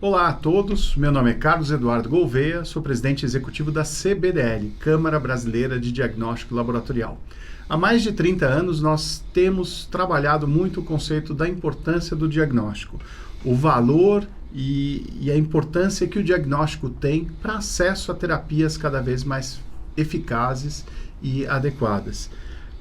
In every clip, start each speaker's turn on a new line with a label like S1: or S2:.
S1: Olá a todos, meu nome é Carlos Eduardo Gouveia, sou presidente executivo da CBDL, Câmara Brasileira de Diagnóstico Laboratorial. Há mais de 30 anos nós temos trabalhado muito o conceito da importância do diagnóstico, o valor e a importância que o diagnóstico tem para acesso a terapias cada vez mais eficazes e adequadas.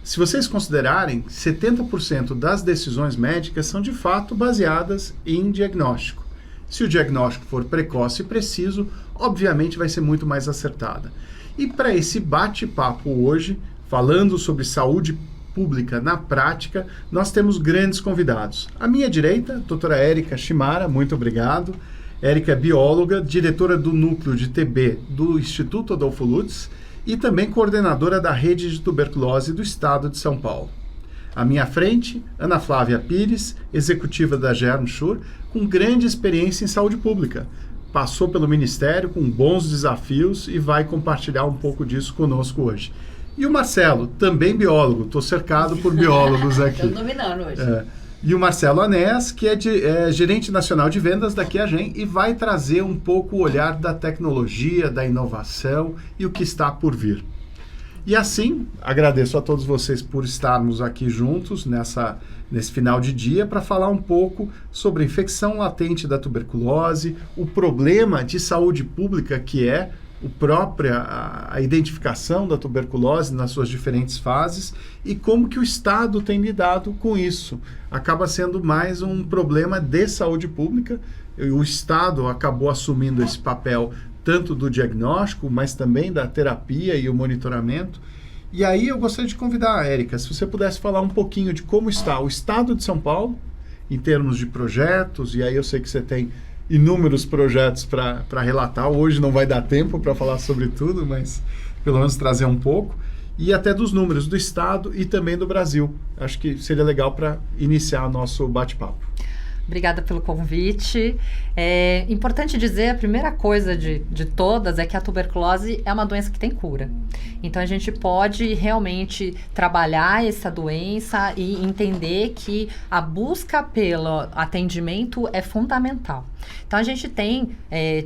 S1: Se vocês considerarem, 70% das decisões médicas são de fato baseadas em diagnóstico. Se o diagnóstico for precoce e preciso, obviamente vai ser muito mais acertada. E para esse bate-papo hoje, falando sobre saúde pública na prática, nós temos grandes convidados. À minha direita, a doutora Érica Shimara, muito obrigado. Érica é bióloga, diretora do Núcleo de TB do Instituto Adolfo Lutz e também coordenadora da Rede de Tuberculose do Estado de São Paulo. À minha frente, Ana Flávia Pires, executiva da Germsure, com grande experiência em saúde pública. Passou pelo Ministério com bons desafios e vai compartilhar um pouco disso conosco hoje. E o Marcelo, também biólogo, estou cercado por biólogos aqui.
S2: Estou dominando hoje.
S1: E o Marcelo Anés, que é gerente nacional de vendas da Qiagen e vai trazer um pouco o olhar da tecnologia, da inovação e o que está por vir. E assim, agradeço a todos vocês por estarmos aqui juntos nesse final de dia para falar um pouco sobre a infecção latente da tuberculose, o problema de saúde pública que é a identificação da tuberculose nas suas diferentes fases e como que o Estado tem lidado com isso. Acaba sendo mais um problema de saúde pública. O Estado acabou assumindo esse papel tanto do diagnóstico, mas também da terapia e o monitoramento. E aí eu gostaria de convidar a Érica, se você pudesse falar um pouquinho de como está o Estado de São Paulo, em termos de projetos, e aí eu sei que você tem inúmeros projetos para relatar. Hoje não vai dar tempo para falar sobre tudo, mas pelo menos trazer um pouco. E até dos números do Estado e também do Brasil. Acho que seria legal para iniciar o nosso bate-papo.
S2: Obrigada pelo convite. É importante dizer, a primeira coisa de todas é que a tuberculose é uma doença que tem cura. Então, a gente pode realmente trabalhar essa doença e entender que a busca pelo atendimento é fundamental. Então, a gente tem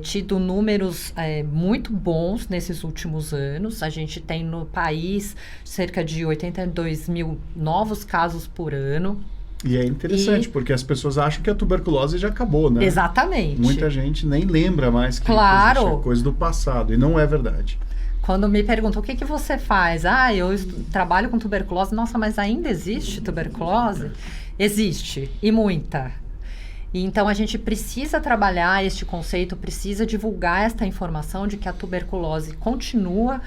S2: tido números muito bons nesses últimos anos. A gente tem no país cerca de 82 mil novos casos por ano.
S1: E é interessante, porque as pessoas acham que a tuberculose já acabou, né?
S2: Exatamente.
S1: Muita gente nem lembra mais que
S2: claro.
S1: É coisa do passado, e não é verdade.
S2: Quando me perguntam, o que você faz? Eu trabalho com tuberculose. Nossa, mas ainda existe tuberculose? Existe, e muita. Então, a gente precisa trabalhar este conceito, precisa divulgar esta informação de que a tuberculose continua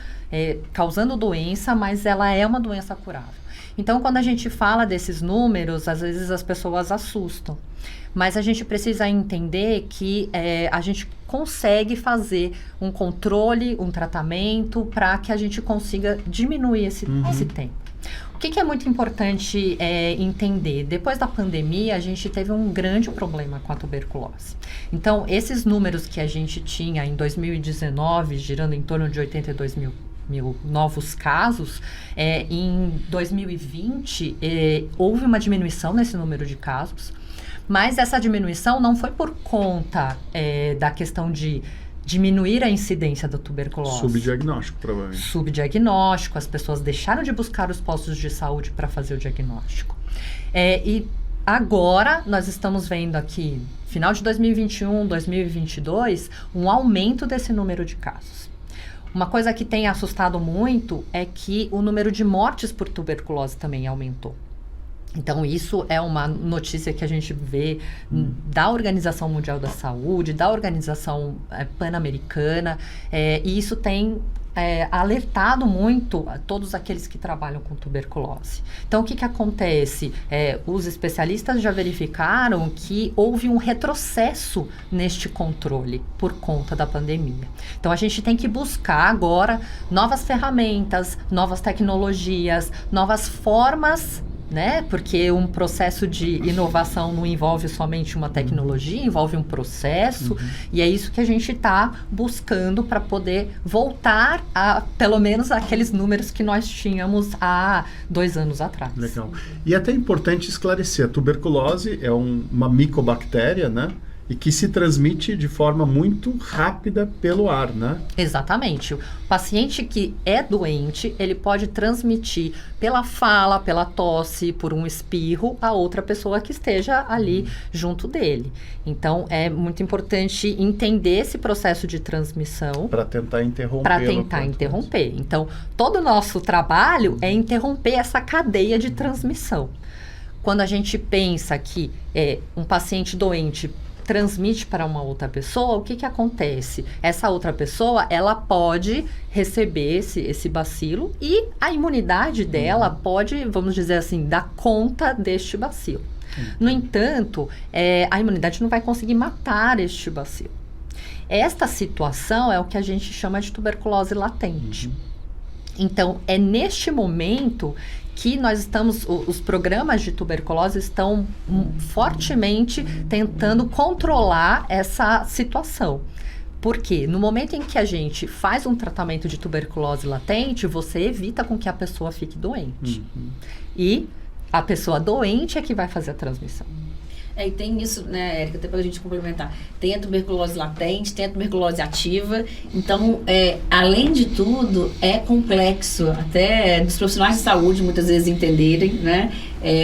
S2: causando doença, mas ela é uma doença curável. Então, quando a gente fala desses números, às vezes as pessoas assustam. Mas a gente precisa entender que a gente consegue fazer um controle, um tratamento, para que a gente consiga diminuir esse tempo. O que é muito importante entender? Depois da pandemia, a gente teve um grande problema com a tuberculose. Então, esses números que a gente tinha em 2019, girando em torno de 82 mil novos casos, em 2020 houve uma diminuição nesse número de casos, mas essa diminuição não foi por conta da questão de diminuir a incidência da tuberculose.
S1: Subdiagnóstico, provavelmente.
S2: Subdiagnóstico, as pessoas deixaram de buscar os postos de saúde para fazer o diagnóstico. E agora nós estamos vendo aqui, final de 2021, 2022, um aumento desse número de casos. Uma coisa que tem assustado muito é que o número de mortes por tuberculose também aumentou. Então, isso é uma notícia que a gente vê da Organização Mundial da Saúde, da Organização Pan-Americana, e isso tem alertado muito a todos aqueles que trabalham com tuberculose. Então, o que acontece? Os especialistas já verificaram que houve um retrocesso neste controle por conta da pandemia. Então, a gente tem que buscar agora novas ferramentas, novas tecnologias, novas formas, né? Porque um processo de inovação não envolve somente uma tecnologia, envolve um processo, e é isso que a gente está buscando para poder voltar a, pelo menos, aqueles números que nós tínhamos há 2 anos atrás.
S1: Legal. E é até importante esclarecer, a tuberculose é uma micobactéria, né? E que se transmite de forma muito rápida pelo ar, né?
S2: Exatamente. O paciente que é doente, ele pode transmitir pela fala, pela tosse, por um espirro, a outra pessoa que esteja ali junto dele. Então, é muito importante entender esse processo de transmissão.
S1: Para tentar interromper.
S2: Para tentar interromper. Então, todo o nosso trabalho é interromper essa cadeia de transmissão. Quando a gente pensa que um paciente doente transmite para uma outra pessoa, o que acontece? Essa outra pessoa, ela pode receber esse bacilo e a imunidade dela pode, vamos dizer assim, dar conta deste bacilo. No entanto, a imunidade não vai conseguir matar este bacilo. Esta situação é o que a gente chama de tuberculose latente. Então, é neste momento que nós estamos, os programas de tuberculose estão fortemente tentando controlar essa situação. Por quê? No momento em que a gente faz um tratamento de tuberculose latente, você evita com que a pessoa fique doente. E a pessoa doente é que vai fazer a transmissão.
S3: E tem isso, né, Érica, até para a gente complementar. Tem a tuberculose latente, tem a tuberculose ativa. Então, além de tudo, é complexo até dos profissionais de saúde muitas vezes entenderem, né?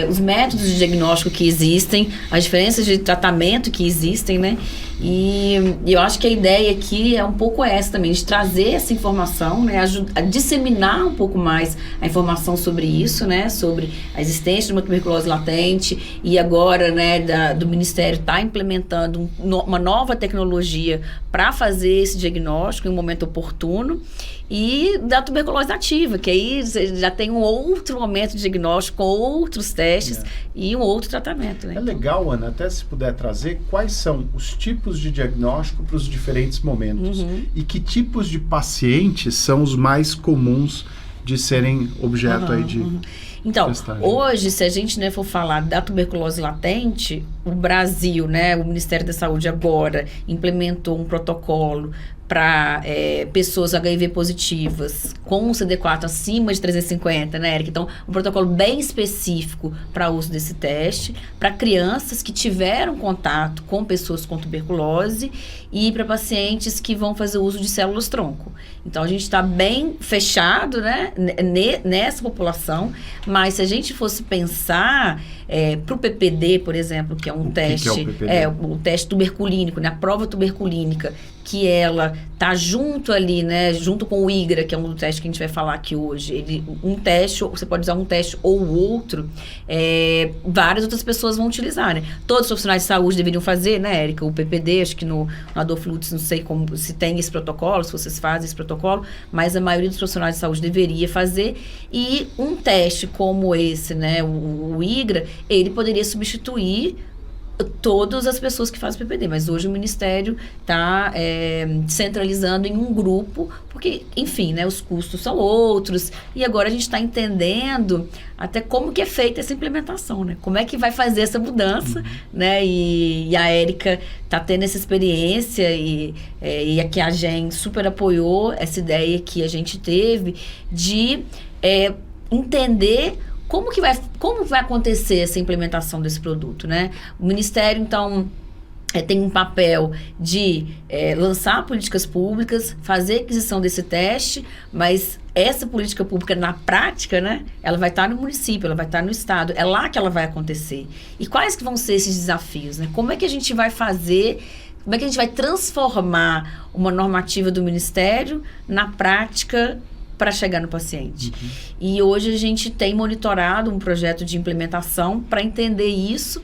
S3: Os métodos de diagnóstico que existem, as diferenças de tratamento que existem, né? E eu acho que a ideia aqui é um pouco essa também, de trazer essa informação, né? A disseminar um pouco mais a informação sobre isso, né? Sobre a existência de uma tuberculose latente e agora, né, do Ministério está implementando uma nova tecnologia para fazer esse diagnóstico em um momento oportuno. E da tuberculose ativa, que aí você já tem um outro momento de diagnóstico, outros testes e um outro tratamento. Né?
S1: É legal, Ana, até se puder trazer quais são os tipos de diagnóstico para os diferentes momentos e que tipos de pacientes são os mais comuns de serem objeto aí de...
S3: Então, hoje, se a gente, né, for falar da tuberculose latente, o Brasil, né, o Ministério da Saúde agora implementou um protocolo para pessoas HIV positivas com CD4 acima de 350, né, Érica? Então, um protocolo bem específico para uso desse teste, para crianças que tiveram contato com pessoas com tuberculose e para pacientes que vão fazer uso de células-tronco. Então, a gente está bem fechado, né, nessa população, mas se a gente fosse pensar para o PPD, por exemplo, que é um teste, o teste tuberculínico, né, a prova tuberculínica, que ela tá junto ali, né, junto com o IGRA, que é um teste que a gente vai falar aqui hoje. Um teste, você pode usar um teste ou o outro, várias outras pessoas vão utilizar, né? Todos os profissionais de saúde deveriam fazer, né, Érica? O PPD, acho que no Adolfo-Lutz, não sei se tem esse protocolo, se vocês fazem esse protocolo, mas a maioria dos profissionais de saúde deveria fazer. E um teste como esse, né, o IGRA, ele poderia substituir todas as pessoas que fazem PPD, mas hoje o Ministério está centralizando em um grupo, porque, enfim, né, os custos são outros, e agora a gente está entendendo até como que é feita essa implementação, né? Como é que vai fazer essa mudança, né? E a Érica está tendo essa experiência e aqui a gente super apoiou essa ideia que a gente teve de entender como vai acontecer essa implementação desse produto, né? O Ministério, então, tem um papel de lançar políticas públicas, fazer aquisição desse teste, mas essa política pública, na prática, né, ela vai estar no município, ela vai estar no estado, é lá que ela vai acontecer. E quais que vão ser esses desafios, né? Como é que a gente vai fazer, como é que a gente vai transformar uma normativa do Ministério na prática para chegar no paciente. E hoje a gente tem monitorado um projeto de implementação para entender isso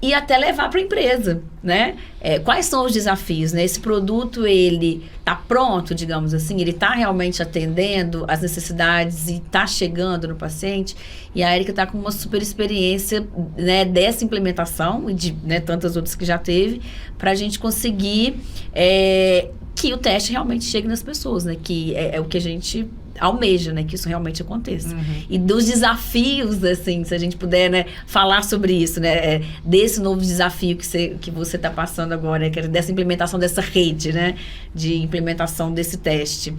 S3: e até levar para a empresa, né? Quais são os desafios, né? Esse produto, ele está pronto, digamos assim, ele está realmente atendendo as necessidades e está chegando no paciente. E a Érica está com uma super experiência, né, dessa implementação e de, né, tantas outras que já teve, para a gente conseguir que o teste realmente chegue nas pessoas, né? Que é o que a gente almeja, né, que isso realmente aconteça. E dos desafios, assim, se a gente puder, né, falar sobre isso, né, desse novo desafio que você está passando agora, que é dessa implementação dessa rede, né, de implementação desse teste.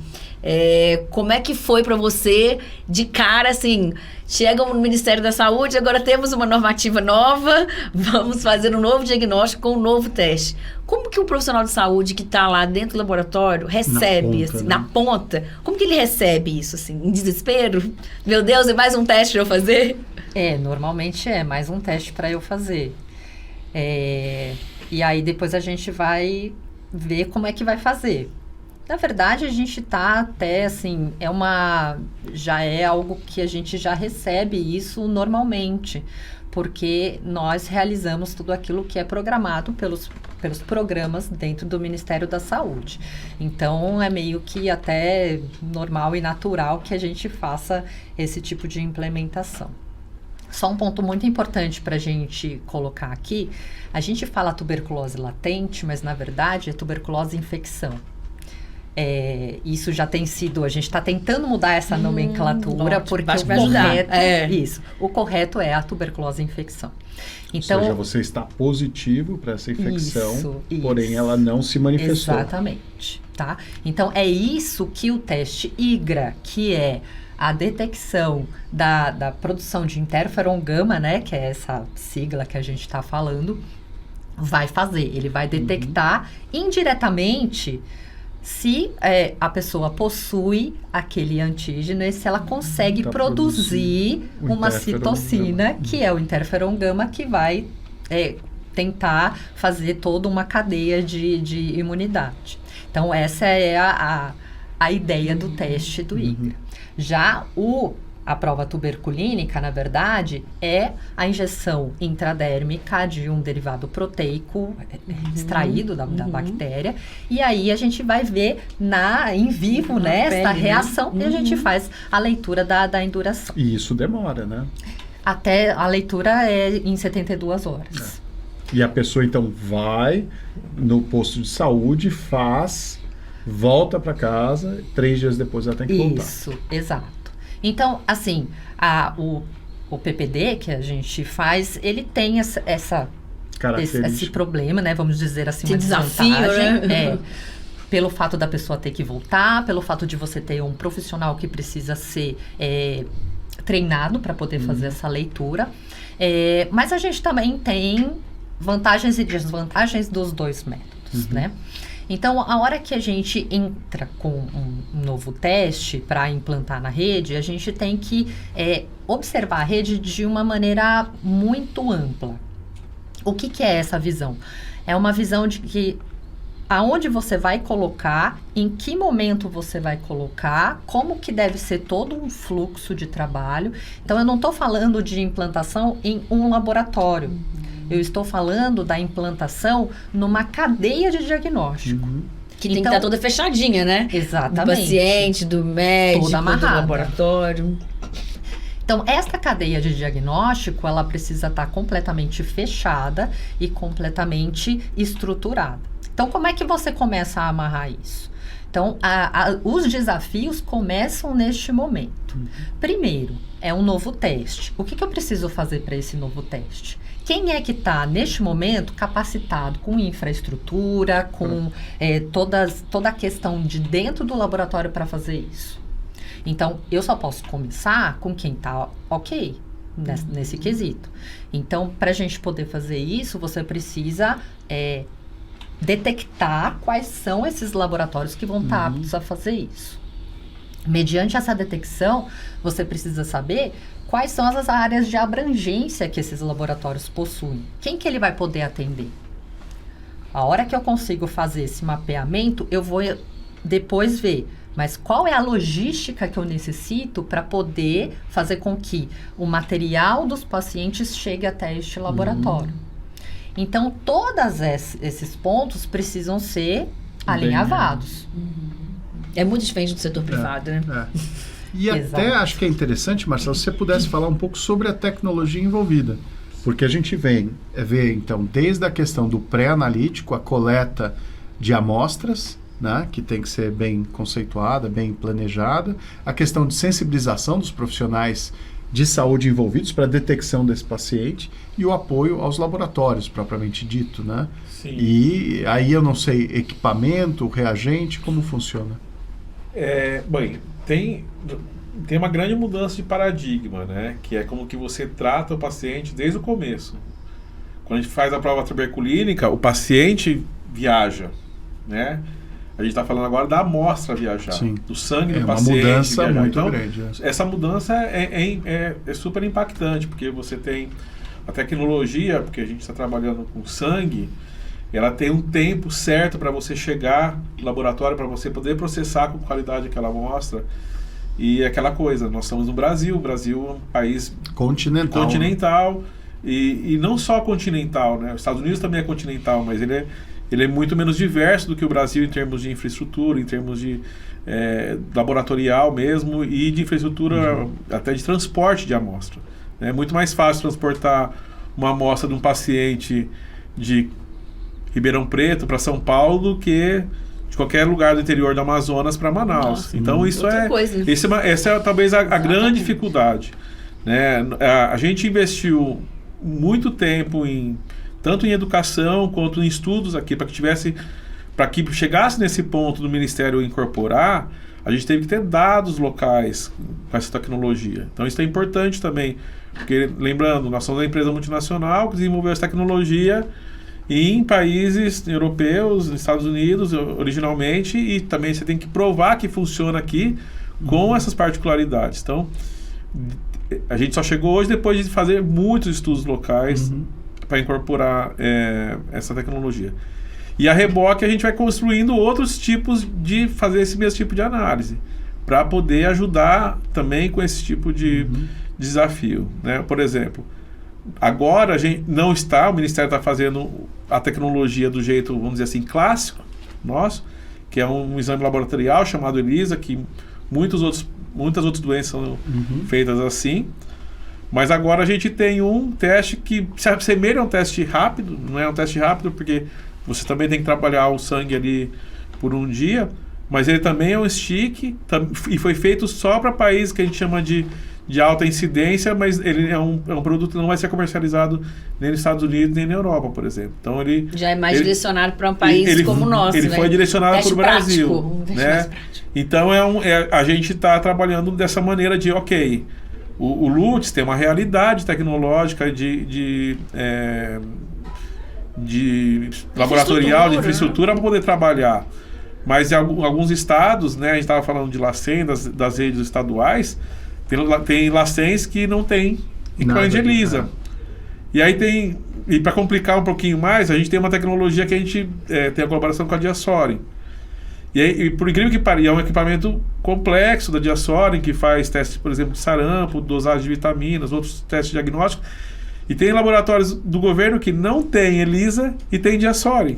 S3: Como é que foi para você, de cara, assim, chega no Ministério da Saúde, agora temos uma normativa nova, vamos fazer um novo diagnóstico com um novo teste. Como que um profissional de saúde que está lá dentro do laboratório recebe, assim, na ponta, como que ele recebe isso, assim, em desespero? Meu Deus, é mais um teste para eu fazer?
S2: Normalmente é mais um teste para eu fazer. E aí depois a gente vai ver como é que vai fazer. Na verdade, a gente está até, assim, já é algo que a gente já recebe isso normalmente, porque nós realizamos tudo aquilo que é programado pelos programas dentro do Ministério da Saúde. Então, é meio que até normal e natural que a gente faça esse tipo de implementação. Só um ponto muito importante para a gente colocar aqui, a gente fala tuberculose latente, mas na verdade é tuberculose infecção. Isso já tem sido, a gente está tentando mudar essa nomenclatura,
S3: ótimo,
S2: porque o correto é a tuberculose infecção.
S1: Então, ou seja, você está positivo para essa infecção, porém ela não se manifestou.
S2: Exatamente, tá? Então, é isso que o teste IGRA, que é a detecção da produção de interferon gama, né, que é essa sigla que a gente está falando, vai fazer. Ele vai detectar indiretamente se a pessoa possui aquele antígeno e se ela consegue produzir uma citocina, que é o interferon gama, que vai tentar fazer toda uma cadeia de imunidade. Então, essa é a ideia do teste do IGRA. Já a prova tuberculínica, na verdade, é a injeção intradérmica de um derivado proteico extraído da bactéria. E aí a gente vai ver em vivo, essa reação, e a gente faz a leitura da induração.
S1: E isso demora, né?
S2: Até a leitura é em 72 horas.
S1: E a pessoa, então, vai no posto de saúde, volta para casa, 3 dias depois ela tem que voltar.
S2: Isso, exato. Então, assim, o PPD que a gente faz, ele tem esse problema, né? Vamos dizer assim, uma desvantagem. Né? Pelo fato da pessoa ter que voltar, pelo fato de você ter um profissional que precisa ser treinado para poder fazer essa leitura. Mas a gente também tem vantagens e desvantagens dos dois métodos, né? Então, a hora que a gente entra com um novo teste para implantar na rede, a gente tem que observar a rede de uma maneira muito ampla. O que é essa visão? É uma visão de que aonde você vai colocar, em que momento você vai colocar, como que deve ser todo um fluxo de trabalho. Então, eu não estou falando de implantação em um laboratório. Eu estou falando da implantação numa cadeia de diagnóstico.
S3: Que tem que estar toda fechadinha, né?
S2: Exatamente.
S3: Do paciente, do médico,
S2: toda amarrada.
S3: Do laboratório.
S2: Então, esta cadeia de diagnóstico, ela precisa estar completamente fechada e completamente estruturada. Então, como é que você começa a amarrar isso? Então, os desafios começam neste momento. Primeiro, é um novo teste. O que eu preciso fazer para esse novo teste? Quem é que está, neste momento, capacitado com infraestrutura, com toda a questão de dentro do laboratório para fazer isso? Então, eu só posso começar com quem está ok nesse quesito. Então, para a gente poder fazer isso, você precisa detectar quais são esses laboratórios que vão estar aptos a fazer isso. Mediante essa detecção, você precisa saber quais são as áreas de abrangência que esses laboratórios possuem. Quem que ele vai poder atender? A hora que eu consigo fazer esse mapeamento, eu vou depois ver, mas qual é a logística que eu necessito para poder fazer com que o material dos pacientes chegue até este laboratório. Então, todos esses pontos precisam ser alinhavados.
S3: É muito diferente do setor privado, né?
S1: E até acho que é interessante, Marcelo, se você pudesse falar um pouco sobre a tecnologia envolvida. Porque a gente vê, então, desde a questão do pré-analítico, a coleta de amostras, né, que tem que ser bem conceituada, bem planejada, a questão de sensibilização dos profissionais de saúde envolvidos para a detecção desse paciente e o apoio aos laboratórios, propriamente dito, né?
S4: Sim.
S1: E aí eu não sei, equipamento, reagente, como funciona?
S4: Bem, tem uma grande mudança de paradigma, né? Que é como que você trata o paciente desde o começo. Quando a gente faz a prova tuberculínica, o paciente viaja, né? A gente está falando agora da amostra viajar,
S1: Sim.
S4: do sangue do
S1: É uma
S4: paciente
S1: mudança
S4: viajar.
S1: muito
S4: Então,
S1: grande.
S4: essa mudança é super impactante, porque você tem a tecnologia, porque a gente está trabalhando com sangue, ela tem um tempo certo para você chegar no laboratório, para você poder processar com qualidade aquela amostra. E aquela coisa, nós estamos no Brasil, o Brasil é um país continental e não só continental, né? Os Estados Unidos também é continental, mas ele é muito menos diverso do que o Brasil em termos de infraestrutura, em termos de laboratorial mesmo e de infraestrutura até de transporte de amostra. É muito mais fácil transportar uma amostra de um paciente de Ribeirão Preto para São Paulo do que de qualquer lugar do interior do Amazonas para Manaus.
S3: Nossa,
S4: então isso essa é talvez a grande dificuldade, né? A gente investiu muito tempo tanto em educação quanto em estudos aqui para que chegasse nesse ponto do Ministério incorporar. A gente teve que ter dados locais com essa tecnologia. Então isso é importante também, porque lembrando, nós somos uma empresa multinacional que desenvolveu essa tecnologia em países europeus, nos Estados Unidos originalmente, e também você tem que provar que funciona aqui com essas particularidades. Então, a gente só chegou hoje depois de fazer muitos estudos locais para incorporar essa tecnologia. E a reboque a gente vai construindo outros tipos de fazer esse mesmo tipo de análise, para poder ajudar também com esse tipo de desafio, né? Por exemplo, agora a gente o Ministério está fazendo a tecnologia do jeito, vamos dizer assim, clássico nosso, que é um exame laboratorial chamado ELISA, que muitas outras doenças são feitas assim. Mas agora a gente tem um teste que se assemelha a um teste rápido, não é um teste rápido porque você também tem que trabalhar o sangue ali por um dia, mas ele também é um stick e foi feito só para países que a gente chama de alta incidência, mas ele é um produto que não vai ser comercializado nem nos Estados Unidos nem na Europa, por exemplo. Então ele
S3: já é mais direcionado para um país como o nosso,
S4: ele
S3: né?
S4: foi direcionado para o Brasil,
S3: prático,
S4: né? Então a gente está trabalhando dessa maneira de o LUTS tem uma realidade tecnológica de laboratorial, de infraestrutura para poder trabalhar. Mas em alguns estados, né, a gente estava falando de LACEN, das redes estaduais, tem LACENs que não tem equipamento de ELISA. E aí e para complicar um pouquinho mais, a gente tem uma tecnologia que a gente tem a colaboração com a Diasorin. E por incrível que pareça, é um equipamento complexo da Diasorin, que faz testes, por exemplo, de sarampo, dosagem de vitaminas, outros testes diagnósticos. E tem laboratórios do governo que não tem ELISA e tem Diasorin.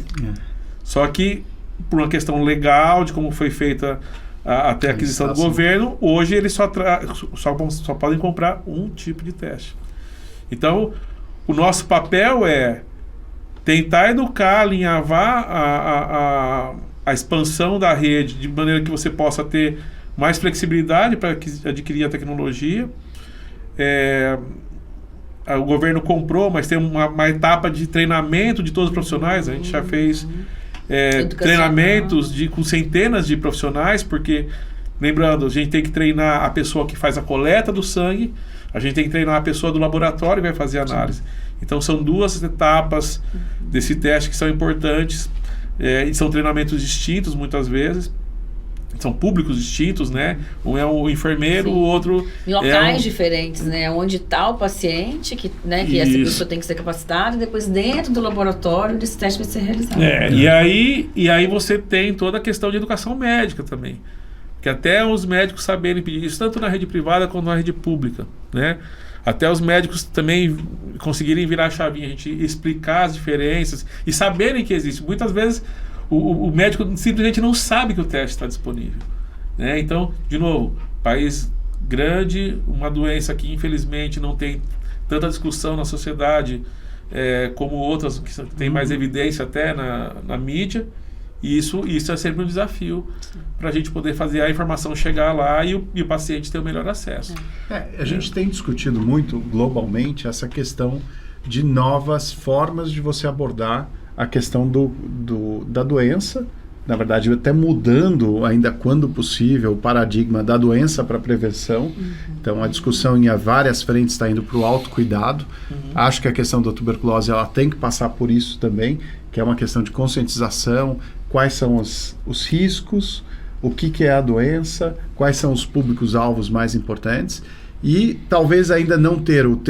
S4: Só que, por uma questão legal, de como foi feita até a aquisição do governo, hoje eles só podem comprar um tipo de teste. Então, o nosso papel é tentar educar, alinhavar a expansão da rede de maneira que você possa ter mais flexibilidade para adquirir a tecnologia. O governo comprou, mas tem uma etapa de treinamento de todos os profissionais. A gente já fez treinamentos com centenas de profissionais, porque, lembrando, a gente tem que treinar a pessoa que faz a coleta do sangue, a gente tem que treinar a pessoa do laboratório que vai fazer a análise. Então, são duas etapas desse teste que são importantes, e são treinamentos distintos, muitas vezes. São públicos distintos, né? Um é o enfermeiro, o outro...
S3: Em locais diferentes, né? Onde está o paciente, que essa pessoa tem que ser capacitada, e depois dentro do laboratório esse teste vai ser realizado.
S4: E aí você tem toda a questão de educação médica também. Que até os médicos saberem pedir isso, tanto na rede privada quanto na rede pública, né? Até os médicos também conseguirem virar a chavinha, a gente explicar as diferenças e saberem que existe. Muitas vezes o médico simplesmente não sabe que o teste está disponível, né? Então, de novo, país grande, uma doença que infelizmente não tem tanta discussão na sociedade como outras que têm mais evidência até na mídia, E isso é sempre um desafio para a gente poder fazer a informação chegar lá e o paciente ter o melhor acesso.
S1: A gente tem discutido muito globalmente essa questão de novas formas de você abordar a questão da doença, na verdade até mudando ainda quando possível o paradigma da doença para prevenção. Então a discussão em várias frentes está indo para o autocuidado. Acho que a questão da tuberculose ela tem que passar por isso também, que é uma questão de conscientização, quais são os riscos, o que é a doença, quais são os públicos-alvos mais importantes. E talvez ainda não ter o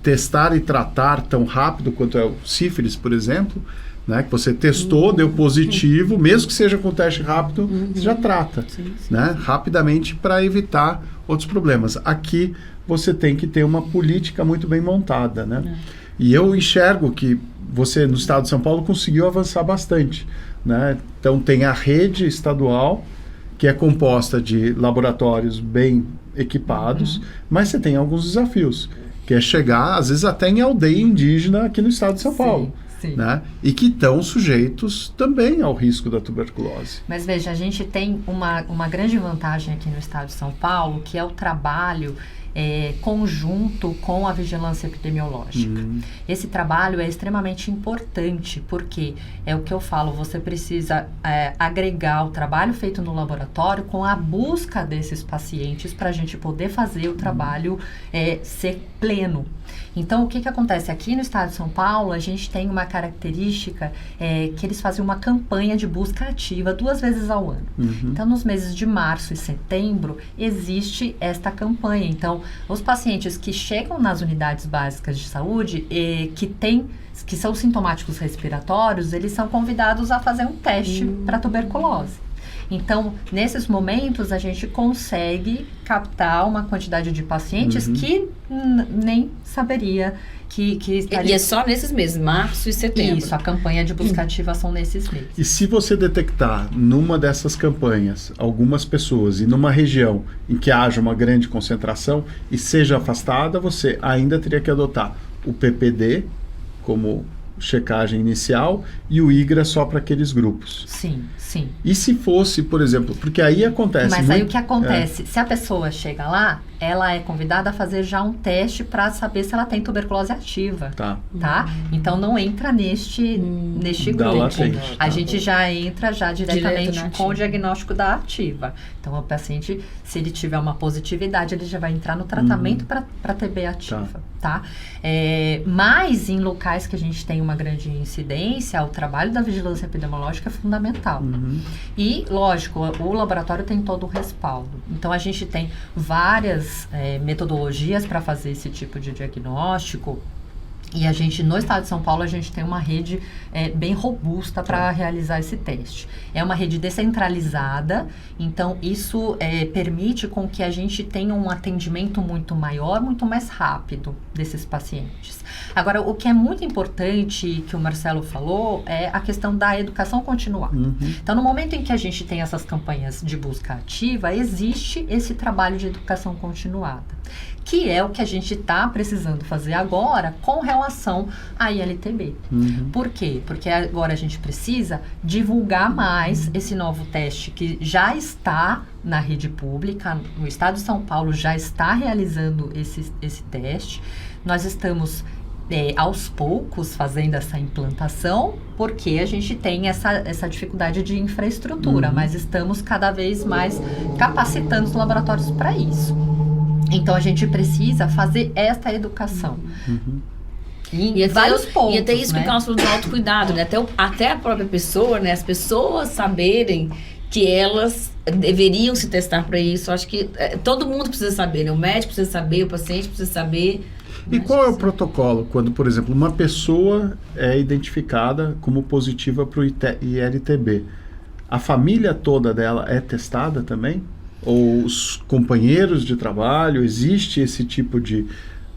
S1: testar e tratar tão rápido quanto é o sífilis, por exemplo, né, que você testou, deu positivo, mesmo que seja com teste rápido, você já trata, né, rapidamente para evitar outros problemas. Aqui você tem que ter uma política muito bem montada, né? E eu enxergo que você, no estado de São Paulo, conseguiu avançar bastante, né? Então tem a rede estadual, que é composta de laboratórios bem equipados, mas você tem alguns desafios, que é chegar, às vezes, até em aldeia indígena aqui no estado de São Paulo.
S2: Sim.
S1: Né? E que estão sujeitos também ao risco da tuberculose.
S2: Mas veja, a gente tem uma grande vantagem aqui no estado de São Paulo, que é o trabalho conjunto com a vigilância epidemiológica. Esse trabalho é extremamente importante, porque é o que eu falo, você precisa agregar o trabalho feito no laboratório com a busca desses pacientes para a gente poder fazer o trabalho ser pleno. Então, o que acontece? Aqui no estado de São Paulo, a gente tem uma característica que eles fazem uma campanha de busca ativa 2 vezes ao ano. Então, nos meses de março e setembro, existe esta campanha. Então, os pacientes que chegam nas unidades básicas de saúde, que são sintomáticos respiratórios, eles são convidados a fazer um teste para tuberculose. Então, nesses momentos, a gente consegue captar uma quantidade de pacientes que nem saberia que estaria...
S3: E é só nesses meses, março e setembro.
S2: Isso, a campanha de busca ativa são nesses meses.
S1: E se você detectar numa dessas campanhas algumas pessoas e numa região em que haja uma grande concentração e seja afastada, você ainda teria que adotar o PPD como checagem inicial e o IGRA só para aqueles grupos.
S2: Sim.
S1: E se fosse, por exemplo, porque aí acontece...
S2: Mas aí o que acontece? Se a pessoa chega lá, ela é convidada a fazer já um teste para saber se ela tem tuberculose ativa. Tá? Então não entra neste grupo. A gente já entra diretamente com o diagnóstico da ativa. Então o paciente, se ele tiver uma positividade, ele já vai entrar no tratamento para TB ativa. Tá? Mas em locais que a gente tem uma grande incidência, o trabalho da vigilância epidemiológica é fundamental. E, lógico, o laboratório tem todo o respaldo. Então, a gente tem várias metodologias para fazer esse tipo de diagnóstico. E a gente, no estado de São Paulo, a gente tem uma rede bem robusta para realizar esse teste. É uma rede descentralizada, então isso permite com que a gente tenha um atendimento muito maior, muito mais rápido desses pacientes. Agora, o que é muito importante, que o Marcelo falou, é a questão da educação continuada. Então, no momento em que a gente tem essas campanhas de busca ativa, existe esse trabalho de educação continuada, que é o que a gente está precisando fazer agora com relação à ILTB. Por quê? Porque agora a gente precisa divulgar mais esse novo teste que já está na rede pública. O estado de São Paulo já está realizando esse teste. Nós estamos aos poucos fazendo essa implantação, porque a gente tem essa dificuldade de infraestrutura, mas estamos cada vez mais capacitando os laboratórios para isso. Então, a gente precisa fazer esta educação.
S3: E vários pontos, e até isso que o Carlos falou do autocuidado, né? Até a própria pessoa, né? As pessoas saberem que elas deveriam se testar para isso. Acho que todo mundo precisa saber, né? O médico precisa saber, o paciente precisa saber.
S1: E qual é o protocolo quando, por exemplo, uma pessoa é identificada como positiva para o ILTB? A família toda dela é testada também? Ou os companheiros de trabalho? Existe esse tipo de...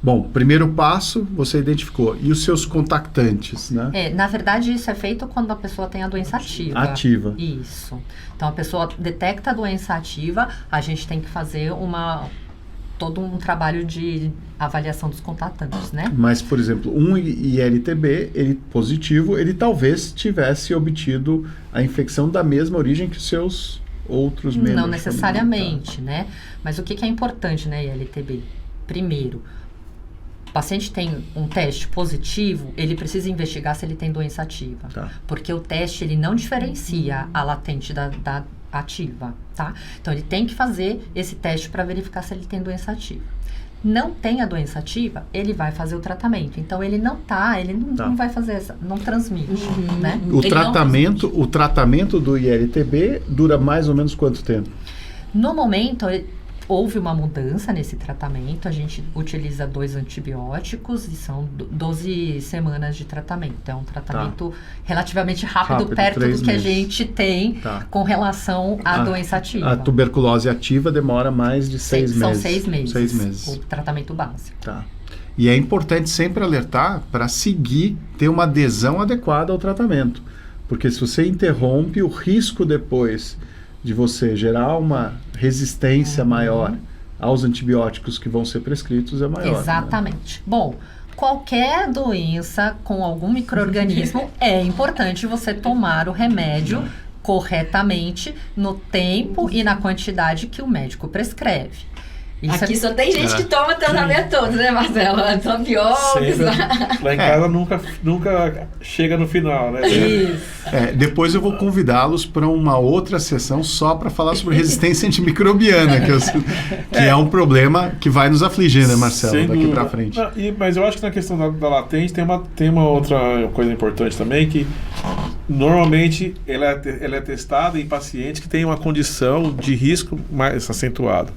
S1: Bom, primeiro passo, você identificou. E os seus contactantes, né?
S2: Na verdade, isso é feito quando a pessoa tem a doença ativa.
S1: Ativa.
S2: Isso. Então, a pessoa detecta a doença ativa, a gente tem que fazer todo um trabalho de avaliação dos contatantes, né?
S1: Mas, por exemplo, um ILTB, ele positivo, ele talvez tivesse obtido a infecção da mesma origem que os seus outros membros.
S2: Não necessariamente, né? Mas o que é importante, né, ILTB? Primeiro, o paciente tem um teste positivo, ele precisa investigar se ele tem doença ativa.
S1: Tá.
S2: Porque o teste, ele não diferencia a latente da ativa, tá? Então, ele tem que fazer esse teste para verificar se ele tem doença ativa. Não tem a doença ativa, ele vai fazer o tratamento. Então, ele não vai fazer não transmite, né?
S1: O tratamento do ILTB dura mais ou menos quanto tempo?
S2: No momento, houve uma mudança nesse tratamento. A gente utiliza 2 antibióticos e são 12 semanas de tratamento. É um tratamento relativamente rápido perto do que a gente tem com relação à doença ativa.
S1: A tuberculose ativa demora mais de 6 meses.
S2: São 6 meses.
S1: 6 meses.
S2: O tratamento básico.
S1: Tá. E é importante sempre alertar para seguir, ter uma adesão adequada ao tratamento. Porque se você interrompe, o risco depois de você gerar uma resistência maior aos antibióticos que vão ser prescritos é maior.
S2: Exatamente. Né? Bom, qualquer doença com algum micro-organismo é importante você tomar o remédio corretamente no tempo e na quantidade que o médico prescreve. Isso
S3: aqui só tem gente que toma tratamento todo, né, Marcelo? Antibióticos.
S4: Lá em casa nunca chega no final, né?
S2: Isso.
S1: Depois eu vou convidá-los para uma outra sessão só para falar sobre resistência antimicrobiana, que é um problema que vai nos afligir, né, Marcelo, daqui para frente.
S4: Não, mas eu acho que na questão da latente tem uma outra coisa importante também, que normalmente ela é testada em pacientes que têm uma condição de risco mais acentuado.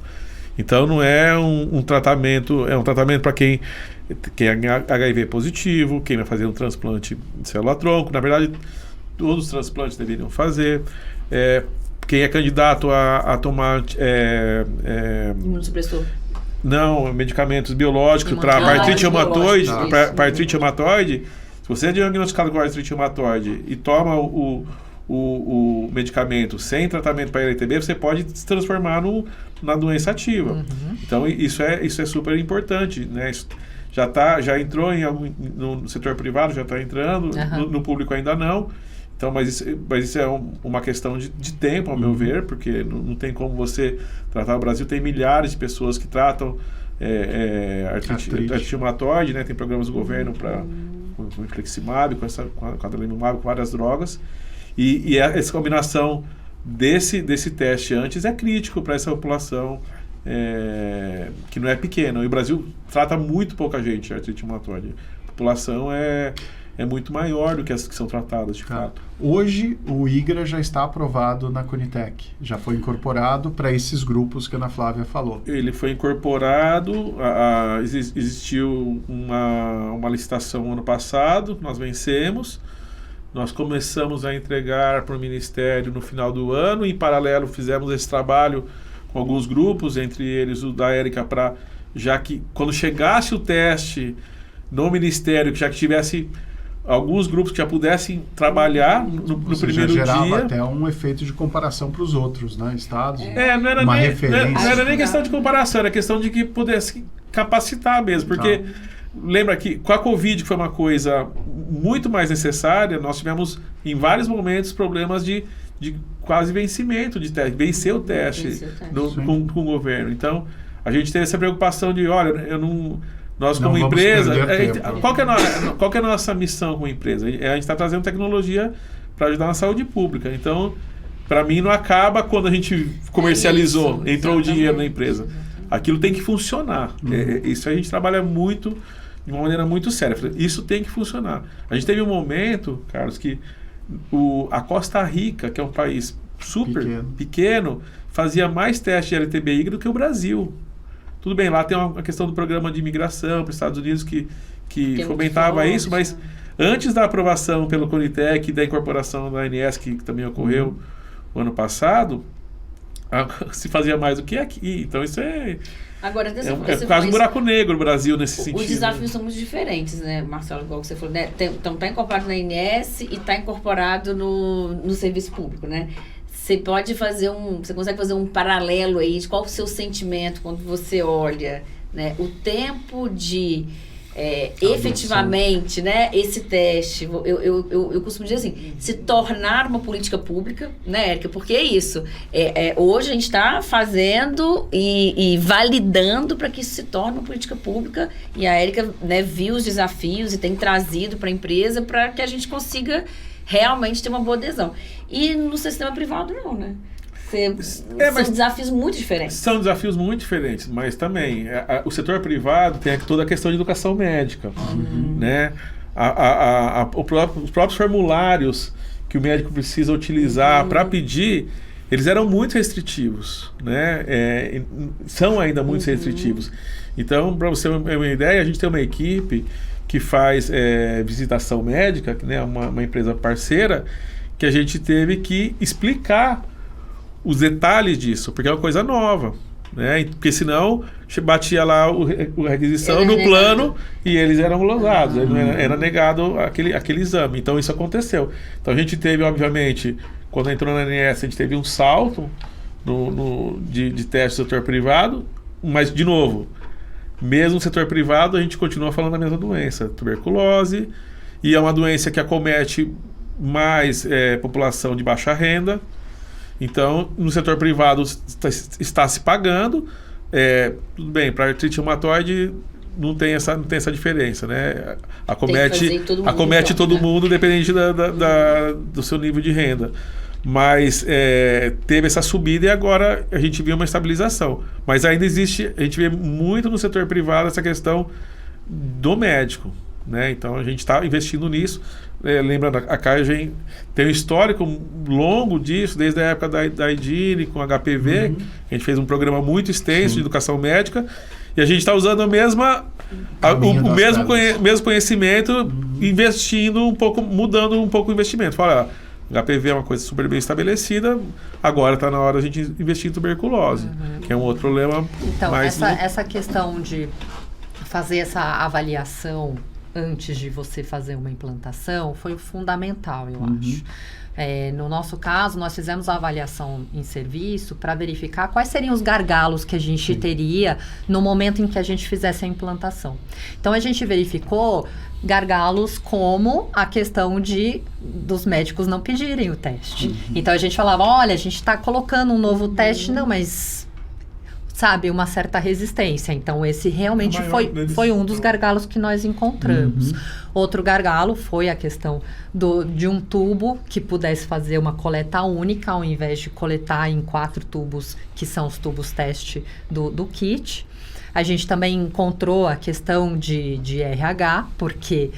S4: Então não é um tratamento, é um tratamento para quem é HIV positivo, quem vai fazer um transplante de célula-tronco. Na verdade, todos os transplantes deveriam fazer. Quem é candidato a tomar
S3: imunossupressor.
S4: Não, medicamentos biológicos para artrite reumatoide. Para artrite reumatoide, se você é diagnosticado com artrite reumatoide e toma o medicamento sem tratamento para ILTB, você pode se transformar na doença ativa. Então isso é super importante, né? Isso já entrou no setor privado, já está entrando, no público ainda não. Então, mas isso é uma questão de tempo, ao meu ver, porque não tem como você tratar. O Brasil tem milhares de pessoas que tratam artrite reumatoide, né? Tem programas do governo com o infliximab, com a adalimumab, com várias drogas. E essa combinação desse teste antes é crítico para essa população que não é pequena. E o Brasil trata muito pouca gente de artrite reumatoide. A população é muito maior do que as que são tratadas, de fato.
S1: Hoje, o IGRA já está aprovado na Conitec. Já foi incorporado para esses grupos que a Ana Flávia falou.
S4: Ele foi incorporado, existiu uma licitação ano passado, nós vencemos. Nós começamos a entregar para o Ministério no final do ano. Em paralelo, fizemos esse trabalho com alguns grupos, entre eles o da Érica, já que quando chegasse o teste no Ministério, já que tivesse alguns grupos que já pudessem trabalhar no primeiro dia.
S1: Gerava até um efeito de comparação para os outros, né, estados.
S4: Não era nem questão de comparação, era questão de que pudesse capacitar mesmo, porque... Lembra que com a Covid, que foi uma coisa muito mais necessária, nós tivemos em vários momentos problemas de quase vencimento de teste, vencer o teste com o governo. Então, a gente teve essa preocupação de, olha, nós como empresa, qual que é a nossa missão como empresa? A gente está trazendo tecnologia para ajudar na saúde pública. Então, para mim, não acaba quando a gente comercializou, entrou o dinheiro na empresa. Aquilo tem que funcionar. Isso a gente trabalha de uma maneira muito séria. Isso tem que funcionar. A gente teve um momento, Carlos, que a Costa Rica, que é um país super pequeno, fazia mais testes de LTBI do que o Brasil. Tudo bem, lá tem uma questão do programa de imigração para os Estados Unidos que fomentava isso, mas antes da aprovação pelo Conitec e da incorporação da ANS, que também ocorreu o ano passado, se fazia mais do que aqui. Então isso é quase um buraco negro no Brasil nesse sentido.
S3: Os desafios são muito diferentes, né, Marcelo, igual que você falou, né? Então está incorporado na ANS e está incorporado no serviço público, né? você consegue fazer um paralelo aí de qual o seu sentimento quando você olha, né, o tempo de efetivamente, né, esse teste, eu costumo dizer assim, se tornar uma política pública, né, Érica? Porque é isso. Hoje a gente está fazendo e validando para que isso se torne uma política pública, e a Érica, né, viu os desafios e tem trazido para a empresa para que a gente consiga realmente ter uma boa adesão. E no sistema privado não, né? São desafios muito diferentes.
S4: São desafios muito diferentes, mas também o setor privado tem toda a questão de educação médica, né? Os próprios formulários que o médico precisa utilizar para pedir, eles eram muito restritivos, né? São ainda muito restritivos. Então, para você ter uma ideia, a gente tem uma equipe que faz visitação médica, né? Uma empresa parceira, que a gente teve que explicar os detalhes disso, porque é uma coisa nova, né? Porque senão batia lá a requisição no plano e eles eram glosados, era negado aquele exame. Então isso aconteceu. Então a gente teve, obviamente, quando entrou na ANS, a gente teve um salto de teste do setor privado, mas, de novo, mesmo no setor privado, a gente continua falando da mesma doença, tuberculose, e é uma doença que acomete mais população de baixa renda. Então, no setor privado está se pagando, tudo bem, para artrite reumatoide não tem essa diferença, né? Acomete todo mundo, dependente do seu nível de renda. Mas teve essa subida e agora a gente viu uma estabilização. Mas ainda existe, a gente vê muito no setor privado essa questão do médico, né? Então a gente está investindo nisso. Lembrando, a Qiagen tem um histórico longo disso, desde a época da IDINE com HPV. A gente fez um programa muito extenso de educação médica e a gente está usando o mesmo conhecimento, investindo um pouco, mudando um pouco o investimento. Fala, HPV é uma coisa super bem estabelecida, agora está na hora de a gente investir em tuberculose, que é um outro problema.
S2: Então,
S4: mais
S2: essa questão de fazer essa avaliação antes de você fazer uma implantação foi fundamental, eu acho. No nosso caso, nós fizemos a avaliação em serviço para verificar quais seriam os gargalos que a gente teria no momento em que a gente fizesse a implantação. Então, a gente verificou gargalos como a questão dos médicos não pedirem o teste. Então, a gente falava, olha, a gente está colocando um novo teste, não, mas... sabe, uma certa resistência. Então, esse realmente foi um dos gargalos que nós encontramos. Outro gargalo foi a questão de um tubo que pudesse fazer uma coleta única, ao invés de coletar em 4 tubos, que são os tubos teste do kit. A gente também encontrou a questão de RH, porque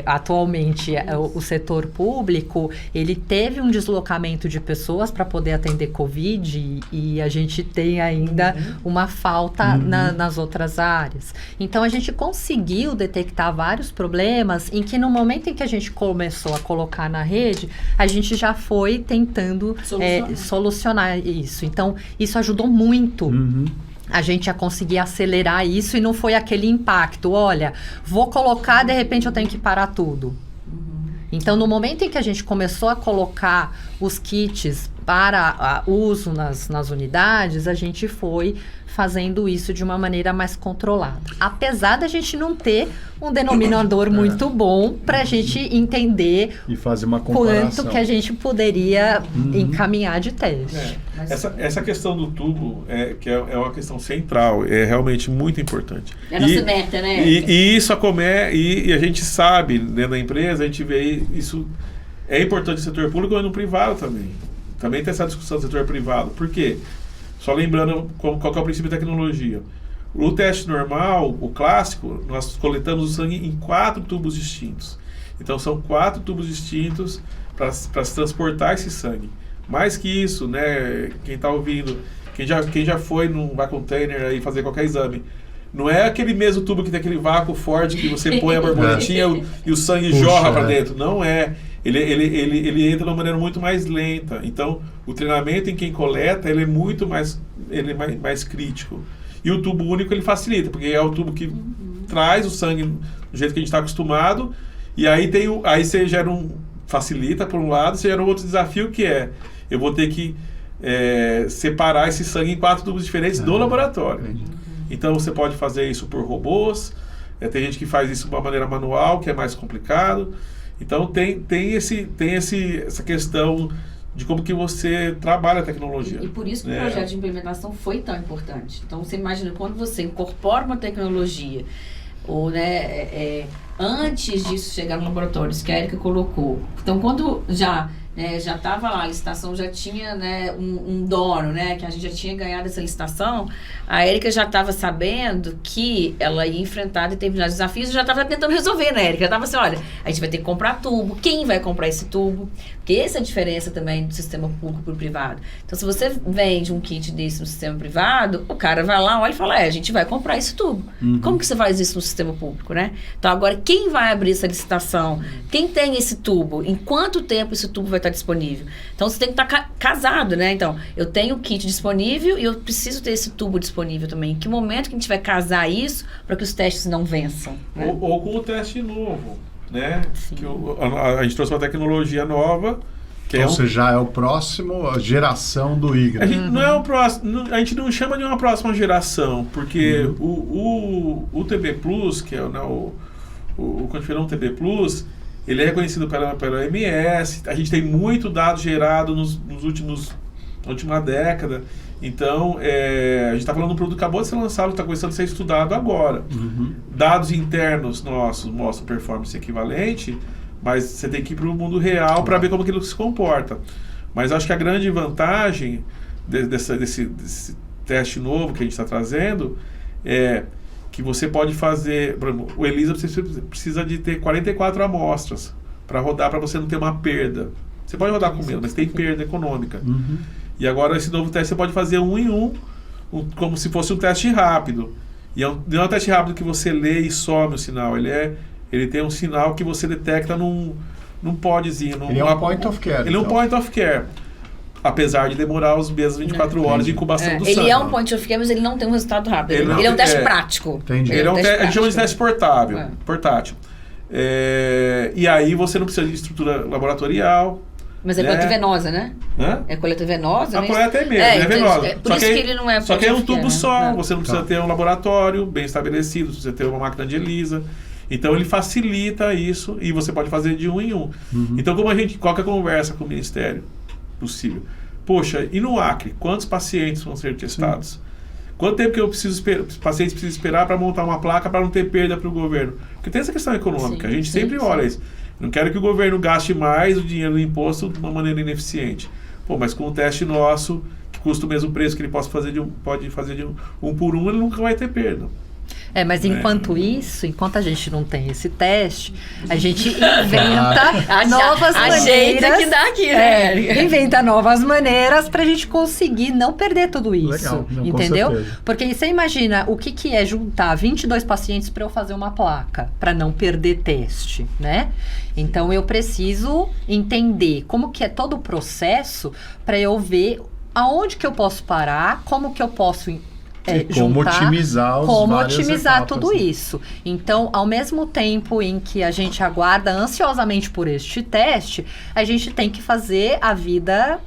S2: atualmente o setor público, ele teve um deslocamento de pessoas para poder atender Covid e a gente tem ainda uma falta nas outras áreas. Então, a gente conseguiu detectar vários problemas em que no momento em que a gente começou a colocar na rede, a gente já foi tentando solucionar isso. Então, isso ajudou muito. A gente a conseguir acelerar isso e não foi aquele impacto, olha, vou colocar, de repente eu tenho que parar tudo. Então, no momento em que a gente começou a colocar os kits para uso nas unidades, a gente foi fazendo isso de uma maneira mais controlada. Apesar da gente não ter um denominador muito bom para a gente entender
S1: e fazer uma comparação.
S2: Quanto que a gente poderia encaminhar de teste.
S4: Essa questão do tubo que é uma questão central, é realmente muito importante.
S3: É nossa meta, né?
S4: E isso e a gente sabe, dentro da empresa, a gente vê isso, é importante no setor público e no privado também. Também tem essa discussão do setor privado. Por quê? Só lembrando qual que é o princípio da tecnologia. O teste normal, o clássico, nós coletamos o sangue em 4 tubos distintos. Então, são 4 tubos distintos para se transportar esse sangue. Mais que isso, né, quem está ouvindo, quem já foi num vacuum container aí fazer qualquer exame, não é aquele mesmo tubo que tem aquele vácuo forte que você põe a borboletinha e o sangue jorra para dentro. Não é. Ele entra de uma maneira muito mais lenta. Então, o treinamento em quem coleta, ele é muito mais, mais crítico. E o tubo único, ele facilita, porque é o tubo que traz o sangue do jeito que a gente está acostumado. E aí, aí você gera facilita por um lado, você gera um outro desafio que eu vou ter que separar esse sangue em 4 tubos diferentes do laboratório.
S1: Entendi.
S4: Então você pode fazer isso por robôs, tem gente que faz isso de uma maneira manual, que é mais complicado. Então tem essa questão de como que você trabalha a tecnologia.
S3: E por isso que o projeto de implementação foi tão importante. Então você imagina, quando você incorpora uma tecnologia, ou antes disso chegar no laboratório, isso que a Érica colocou. Então quando já estava lá, a licitação já tinha, né, um dono, né, que a gente já tinha ganhado essa licitação, a Érica já estava sabendo que ela ia enfrentar determinados desafios e já estava tentando resolver, né, Érica? Estava assim, olha, a gente vai ter que comprar tubo, quem vai comprar esse tubo? Porque essa é a diferença também do sistema público para o privado. Então, se você vende um kit desse no sistema privado, o cara vai lá, olha e fala, a gente vai comprar esse tubo. Como que você faz isso no sistema público, né? Então, agora, quem vai abrir essa licitação? Quem tem esse tubo? Em quanto tempo esse tubo vai estar disponível? Então, você tem que estar casado, né? Então, eu tenho o kit disponível e eu preciso ter esse tubo disponível também. Em que momento que a gente vai casar isso para que os testes não vençam? Né?
S4: Ou com o teste novo, né? Que a gente trouxe uma tecnologia nova.
S1: Ou seja, já é o próximo geração do IGRA.
S4: A gente não é o próximo, a gente não chama de uma próxima geração, porque o TB Plus, que é o quantiferon TB Plus, ele é reconhecido pela OMS. A gente tem muito dado gerado na última década. Então, a gente está falando de um produto que acabou de ser lançado, está começando a ser estudado agora. Dados internos nossos mostram performance equivalente, mas você tem que ir para o mundo real para ver como aquilo se comporta. Mas acho que a grande vantagem desse teste novo que a gente está trazendo é que você pode fazer... Por exemplo, o ELISA precisa de ter 44 amostras para rodar, para você não ter uma perda. Você pode rodar com menos, mas tem perda econômica. E agora esse novo teste você pode fazer um em um, como se fosse um teste rápido. E não é um teste rápido que você lê e some o sinal. Ele tem um sinal que você detecta num podzinho.
S1: Ele é um point of care.
S4: Ele é um point of care. Apesar de demorar os mesmos 24 horas de incubação do sangue.
S3: Ele é um point of care, mas ele não tem um resultado rápido. Ele é um teste prático.
S1: Entendi.
S4: Ele é a gente chama de teste portátil. E aí você não precisa de estrutura laboratorial.
S3: Mas é coleta venosa, né? É coleta venosa?
S4: A coleta é mesmo, é venosa.
S3: Por isso que ele não é...
S4: Só que é um tubo só,
S3: né?
S4: você não precisa ter um laboratório bem estabelecido, você ter uma máquina de ELISA. Então ele facilita isso e você pode fazer de um em um. Então qual que é a conversa com o Ministério possível? Poxa, e no Acre, quantos pacientes vão ser testados? Quanto tempo que os pacientes precisam esperar para montar uma placa para não ter perda para o governo? Porque tem essa questão econômica, a gente sempre olha isso. Não quero que o governo gaste mais o dinheiro do imposto de uma maneira ineficiente. Mas com um teste nosso, que custa o mesmo preço que ele pode fazer de um por um, ele nunca vai ter perda.
S2: Mas enquanto a gente não tem esse teste, a gente inventa novas maneiras.
S3: Que dá aqui, né?
S2: Inventa novas maneiras para a gente conseguir não perder tudo isso.
S1: Legal, não,
S2: entendeu? Porque você imagina o que é juntar 22 pacientes para eu fazer uma placa, para não perder teste, né? Então eu preciso entender como que é todo o processo para eu ver aonde que eu posso parar, como que eu posso
S1: como otimizar
S2: tudo isso. Então, ao mesmo tempo em que a gente aguarda ansiosamente por este teste, a gente tem que fazer a vida...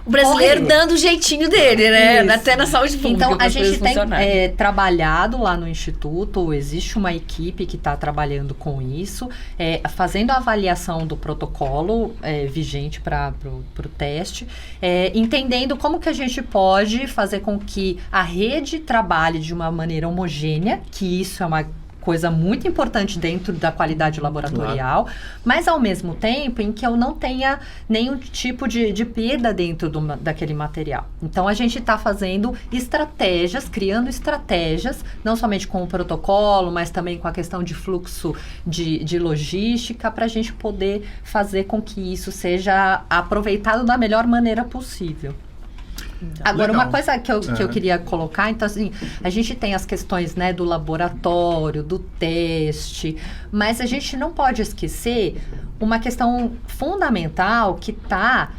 S3: O brasileiro dando o jeitinho dele, né? Isso. Até na saúde pública.
S2: Então, a gente tem trabalhado lá no Instituto, existe uma equipe que está trabalhando com isso, fazendo a avaliação do protocolo vigente para o teste, entendendo como que a gente pode fazer com que a rede trabalhe de uma maneira homogênea, que isso é uma coisa muito importante dentro da qualidade laboratorial, mas ao mesmo tempo em que eu não tenha nenhum tipo de perda dentro daquele material. Então a gente está fazendo criando estratégias, não somente com o protocolo, mas também com a questão de fluxo de logística, para a gente poder fazer com que isso seja aproveitado da melhor maneira possível. Agora, uma coisa que eu queria colocar, então assim, a gente tem as questões, né, do laboratório, do teste, mas a gente não pode esquecer uma questão fundamental que está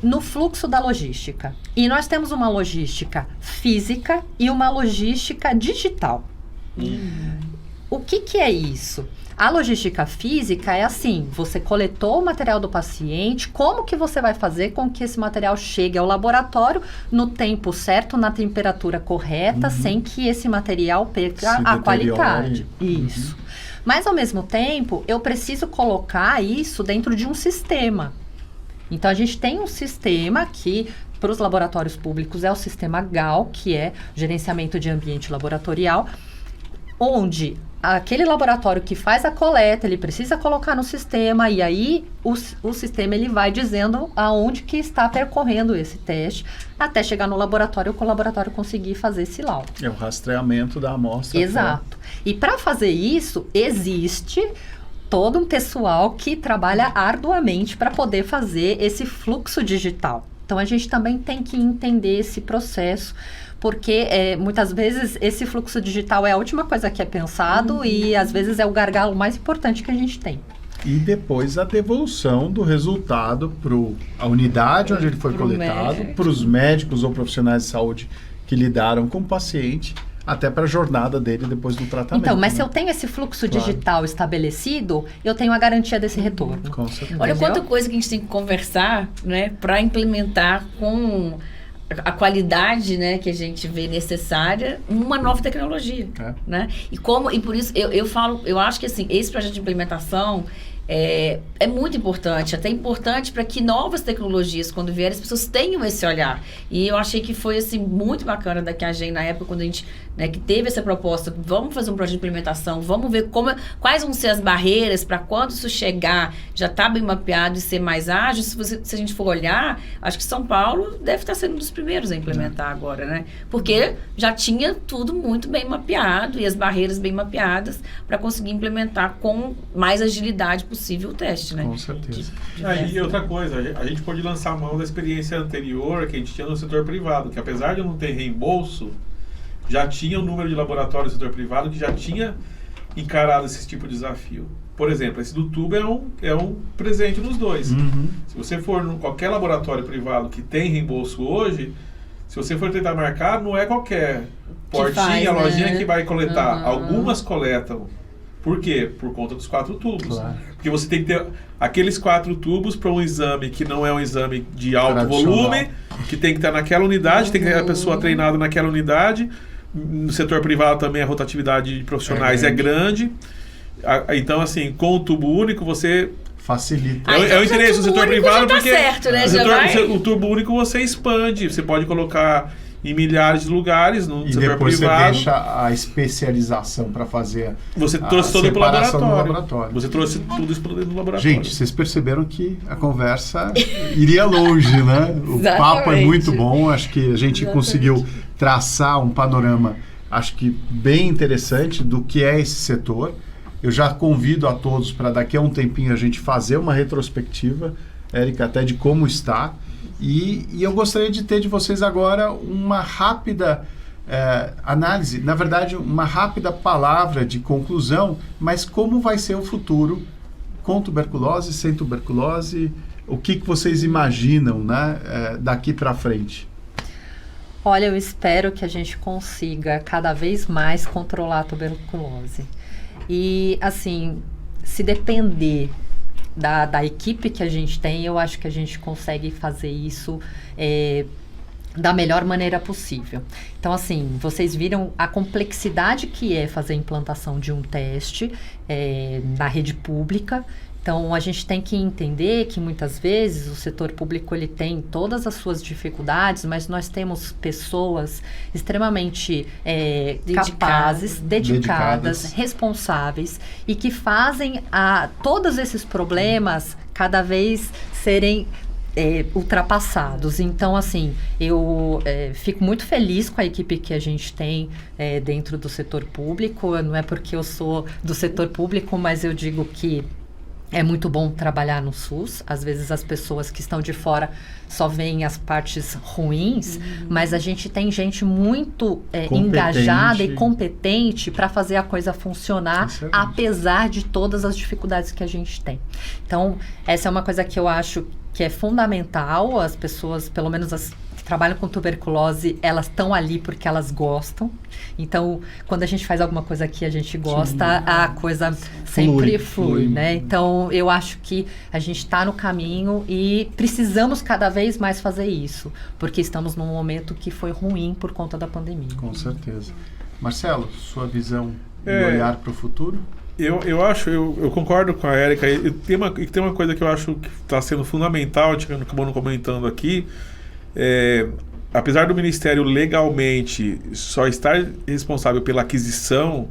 S2: no fluxo da logística. E nós temos uma logística física e uma logística digital. o que é isso? A logística física é assim, você coletou o material do paciente, como que você vai fazer com que esse material chegue ao laboratório no tempo certo, na temperatura correta, sem que esse material perca a qualidade. Isso. Mas, ao mesmo tempo, eu preciso colocar isso dentro de um sistema. Então, a gente tem um sistema que, para os laboratórios públicos, é o sistema GAL, que é Gerenciamento de Ambiente Laboratorial, onde aquele laboratório que faz a coleta, ele precisa colocar no sistema, e aí o sistema ele vai dizendo aonde que está percorrendo esse teste, até chegar no laboratório e o laboratório conseguir fazer esse laudo.
S1: É o rastreamento da amostra.
S2: Exato. E para fazer isso, existe todo um pessoal que trabalha arduamente para poder fazer esse fluxo digital. Então, a gente também tem que entender esse processo, porque muitas vezes esse fluxo digital é a última coisa que é pensado e às vezes é o gargalo mais importante que a gente tem.
S1: E depois a devolução do resultado para a unidade onde ele foi coletado, para os médicos ou profissionais de saúde que lidaram com o paciente, até para a jornada dele depois do tratamento.
S2: Então, mas se eu tenho esse fluxo digital estabelecido, eu tenho a garantia desse retorno.
S1: Com certeza.
S3: Olha quanta coisa que a gente tem que conversar, né, para implementar com a qualidade, né, que a gente vê necessária, uma nova tecnologia, né? E por isso eu acho que assim, esse projeto de implementação é muito importante, até importante para que novas tecnologias, quando vierem, as pessoas tenham esse olhar. E eu achei que foi assim muito bacana da QIAGEN na época, quando a gente, né, que teve essa proposta, vamos fazer um projeto de implementação, vamos ver quais vão ser as barreiras para quando isso chegar, já está bem mapeado e ser mais ágil. Se a gente for olhar, acho que São Paulo deve estar sendo um dos primeiros a implementar agora, né? Porque já tinha tudo muito bem mapeado e as barreiras bem mapeadas para conseguir implementar com mais agilidade possível o teste, né?
S1: Com certeza.
S4: E outra coisa, a gente pode lançar a mão da experiência anterior que a gente tinha no setor privado, que apesar de não ter reembolso, já tinha o número de laboratórios do setor privado que já tinha encarado esse tipo de desafio. Por exemplo, esse do tubo é um presente nos dois. Se você for em qualquer laboratório privado que tem reembolso hoje, se você for tentar marcar, não é qualquer portinha, lojinha, né, que vai coletar. Algumas coletam. Por quê? Por conta dos 4 tubos.
S1: Claro.
S4: Porque você tem que ter aqueles 4 tubos para um exame que não é um exame de alto volume, que tem que estar naquela unidade, tem que ter a pessoa treinada naquela unidade. No setor privado também a rotatividade de profissionais é grande. Então, assim, com o tubo único você
S1: facilita.
S4: É o interesse do setor privado,
S3: tá
S4: porque
S3: certo, né?
S4: o tubo único você expande, você pode colocar em milhares de lugares no setor
S1: depois
S4: privado.
S1: Você deixa a especialização para fazer.
S4: Você trouxe todo para o
S1: laboratório.
S4: Você trouxe tudo isso para dentro do laboratório.
S1: Gente, vocês perceberam que a conversa iria longe, né? O papo é muito bom. Acho que a gente conseguiu traçar um panorama, acho que bem interessante do que é esse setor. Eu já convido a todos para daqui a um tempinho a gente fazer uma retrospectiva, Érica, até de como está. E eu gostaria de ter de vocês agora uma rápida análise, na verdade, uma rápida palavra de conclusão, mas como vai ser o futuro com tuberculose, sem tuberculose, o que vocês imaginam, né, daqui para frente?
S2: Olha, eu espero que a gente consiga cada vez mais controlar a tuberculose. E, assim, se depender da equipe que a gente tem, eu acho que a gente consegue fazer isso da melhor maneira possível. Então, assim, vocês viram a complexidade que é fazer a implantação de um teste na rede pública. Então, a gente tem que entender que muitas vezes o setor público ele tem todas as suas dificuldades, mas nós temos pessoas extremamente capazes, dedicadas, responsáveis e que fazem todos esses problemas cada vez serem ultrapassados. Então, assim, eu fico muito feliz com a equipe que a gente tem dentro do setor público. Não é porque eu sou do setor público, mas eu digo que é muito bom trabalhar no SUS. Às vezes as pessoas que estão de fora só veem as partes ruins, mas a gente tem gente muito engajada e competente para fazer a coisa funcionar, apesar de todas as dificuldades que a gente tem. Então, essa é uma coisa que eu acho que é fundamental, as pessoas, pelo menos as trabalham com tuberculose, elas estão ali porque elas gostam. Então, quando a gente faz alguma coisa que a gente gosta, a coisa sempre flui, né? Então, eu acho que a gente está no caminho e precisamos cada vez mais fazer isso, porque estamos num momento que foi ruim por conta da pandemia.
S1: Com certeza. Marcelo, sua visão e olhar para o futuro?
S4: Eu concordo com a Érica. E tem uma coisa que eu acho que está sendo fundamental, a gente acabou não comentando aqui. Apesar do Ministério legalmente só estar responsável pela aquisição,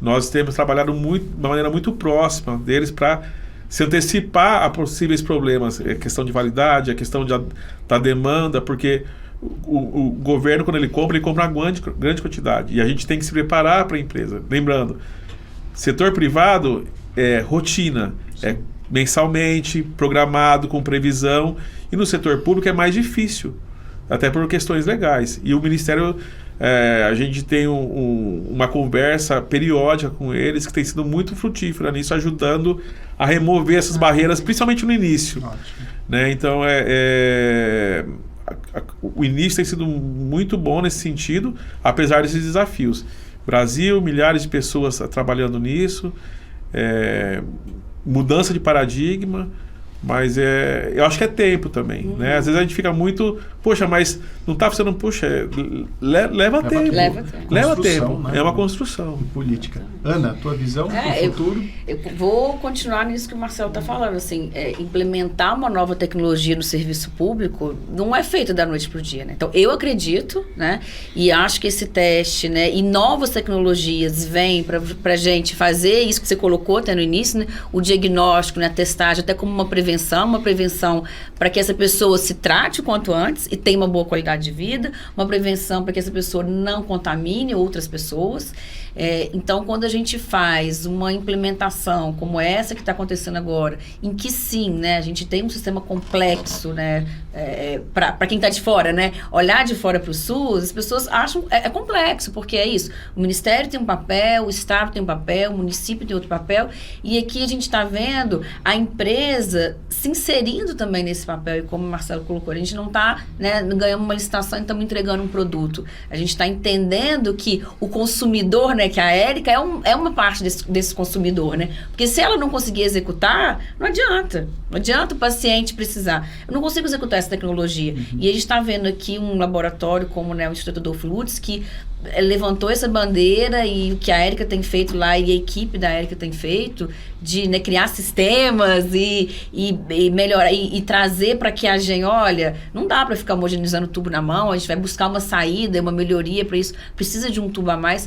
S4: nós temos trabalhado de uma maneira muito próxima deles para se antecipar a possíveis problemas. A questão de validade, a questão da demanda, porque o governo, quando ele compra uma grande quantidade. E a gente tem que se preparar para a empresa. Lembrando, setor privado é rotina, é mensalmente, programado, com previsão. E no setor público é mais difícil, até por questões legais. E o Ministério, a gente tem uma conversa periódica com eles que tem sido muito frutífera nisso, ajudando a remover essas barreiras, principalmente no início. Né? Então, o início tem sido muito bom nesse sentido, apesar desses desafios. Brasil, milhares de pessoas trabalhando nisso, mudança de paradigma, mas eu acho que é tempo também, né? Às vezes a gente fica muito, poxa, mas não está funcionando, leva tempo. Leva tempo, né? É uma construção.
S1: Política. Ana, tua visão para o futuro?
S3: Eu vou continuar nisso que o Marcelo está falando, assim, implementar uma nova tecnologia no serviço público não é feito da noite para o dia, né? Então, eu acredito, né? E acho que esse teste, né? E novas tecnologias vêm para a gente fazer isso que você colocou até no início, né? O diagnóstico, né? A testagem, até como uma prevenção para que essa pessoa se trate o quanto antes e tenha uma boa qualidade de vida, uma prevenção para que essa pessoa não contamine outras pessoas. Então, quando a gente faz uma implementação como essa que está acontecendo agora, em que sim, né, a gente tem um sistema complexo, né, para quem está de fora, né, olhar de fora para o SUS, as pessoas acham é complexo, porque é isso. O Ministério tem um papel, o Estado tem um papel, o município tem outro papel, e aqui a gente está vendo a empresa se inserindo também nesse papel, e como o Marcelo colocou, a gente não está, né, ganhamos uma licitação e estamos entregando um produto. A gente está entendendo que o consumidor, né, que a Érica é uma parte desse consumidor, né? Porque se ela não conseguir executar, não adianta. Não adianta o paciente precisar. Eu não consigo executar essa tecnologia. E a gente está vendo aqui um laboratório como, né, o Instituto Adolfo Lutz, que levantou essa bandeira, e o que a Érica tem feito lá e a equipe da Érica tem feito de, né, criar sistemas e melhorar e trazer para que a gente, olha, não dá para ficar homogeneizando o tubo na mão, a gente vai buscar uma saída, uma melhoria para isso, precisa de um tubo a mais.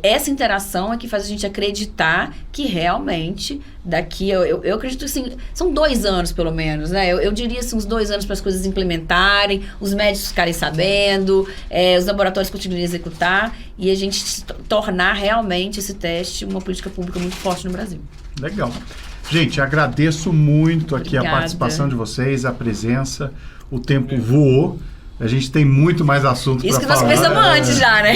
S3: Essa interação é que faz a gente acreditar que realmente daqui, eu acredito assim, são 2 anos pelo menos, né? Eu diria assim, uns 2 anos para as coisas implementarem, os médicos ficarem sabendo, os laboratórios conseguirem executar e a gente tornar realmente esse teste uma política pública muito forte no Brasil.
S1: Legal. Gente, agradeço muito aqui
S3: Obrigada.
S1: A participação de vocês, a presença, o tempo voou. A gente tem muito mais assunto para falar.
S3: Isso que nós pensamos antes já, né?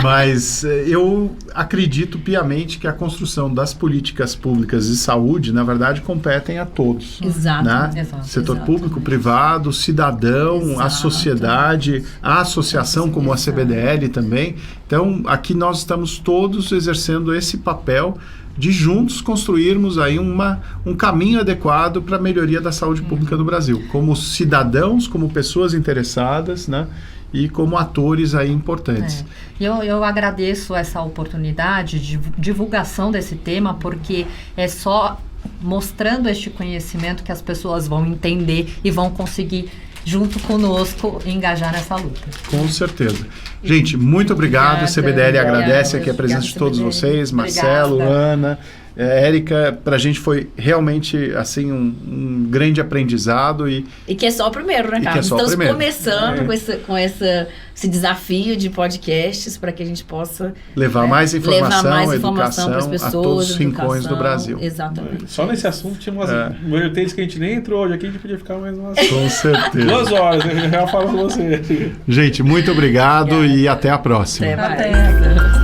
S1: Mas eu acredito piamente que a construção das políticas públicas de saúde, na verdade, competem a todos.
S3: Exato.
S1: Né?
S2: Exato.
S1: Setor público, privado, cidadão, a sociedade, a associação como a CBDL também. Então, aqui nós estamos todos exercendo esse papel de juntos construirmos aí um caminho adequado para a melhoria da saúde pública do Brasil, como cidadãos, como pessoas interessadas, né, e como atores aí importantes.
S2: Eu agradeço essa oportunidade de divulgação desse tema, porque é só mostrando este conhecimento que as pessoas vão entender e vão conseguir, junto conosco, engajar nessa luta.
S1: Com certeza. Gente, muito obrigado.
S2: Obrigada,
S1: CBDL agradece aqui a
S2: obrigada,
S1: presença de todos
S2: CBDL.
S1: vocês, Marcelo,
S2: Obrigada.
S1: Ana, Érica. Para a gente foi realmente assim um grande aprendizado e
S3: que é só o primeiro, né, Carlos? Estamos começando com esse desafio de podcasts para que a gente possa
S1: levar mais informação, educação
S3: para as pessoas,
S1: a todos os rincões do Brasil.
S3: Exatamente.
S4: Só nesse assunto tinha umas vertentes que a gente nem entrou hoje aqui, a gente podia ficar mais umas
S1: Com certeza.
S4: 2 horas, né? Eu já falo com você.
S1: Gente, muito obrigado e até a próxima.
S3: Até mais.
S2: Até.